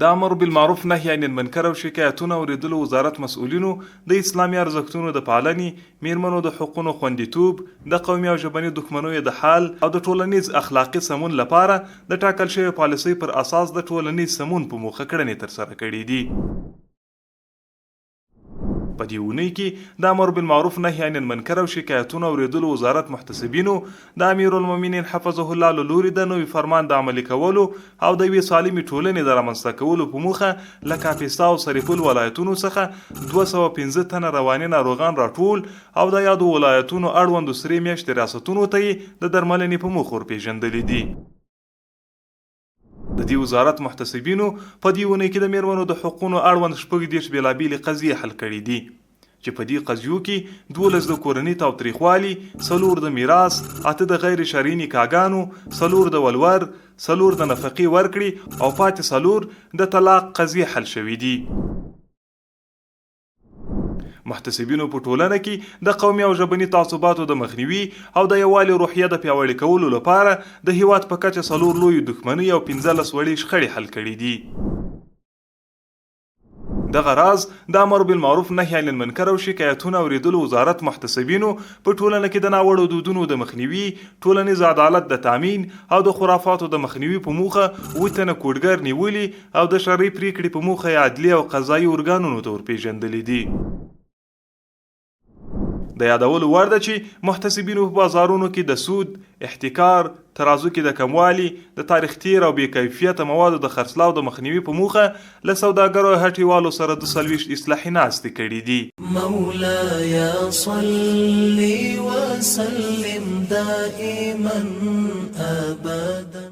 د امر بالمعروف نهي عن المنکر او شکایتونو اوریدلو وزارت مسؤلینو د اسلامي ارزښتونو د پالنې، میرمنو د حقوقو خوندیتوب، د قومي او ژبني دښمنیو د حل او د ټولنیز اخلاقي سمون لپاره د ټاکل شوی پالیسۍ پر اساس د ټولنیز سمون په موخه کړنې ترسره کړي دي. په دې اونۍ کې د امر بالمعروف نهي عن المنکر او شکایتونو اوریدلو وزارت محتسبینو د امیرالمؤمنین حفظه الله له لوري د نوي فرمان د عملي کولو او د یوې سالمې ټولنې د رامنځته کولو په موخه له کاپیسا او سرپل ولایتونو څخه 215 تنه رواني ناروغان راټول او د یادو ولایتونو اړوندو سرې میاشتې ریاستونو ته یې د درملنې په موخه ورپېژندلي دي. د دې وزارت محتسبینو په دې اونۍ کې د میرمنو د حقوقو اړوند 30 بېلابېلې قضیې حل کړي دي چې په دې قضیو کې 12 د کورنۍ تاوتریخوالي، 4 د میراث، 8 د غیر شرعي نکاحګانو، 4 د ولور، 4 د نفقې ورکړې او پاتې 4 د طلاق قضیې حل شوي دي. محتسبینو په ټولنه کې د قومي او ژبني تعصباتو د مخنیوي او د یووالي روحیه د پیاوړي کولو لپاره د هیواد په کچه 4 لویې دښمنۍ او 15 وړې شخړې حل کړي دي. دغه راز د امر بالمعروف نهي عن المنکر او شکایتونو اوریدلو وزارت محتسبینو په ټولنه کې د ناوړو دودونو د مخنیوي، ټولنیز عدالت د تامین او د خرافاتو د مخنیوي په موخه 8 تنه کوډګر نیولي او د شرعي پریکړې په موخه عدلي او قضایي ارګانونو ته ورپېژندلي دي. د یادولو وړ ده چې محتسبینو په بازارونو کې د سود، احتکار، ترازو کې د کموالي، د تاریخ تیر او بې کیفیته موادو د خرڅلاو د مخنیوي په موخه له سوداګرو او هټیوالو سره 22 اصلاحي ناستې کړي دي. مولاي صل وسلم دائما ابدا.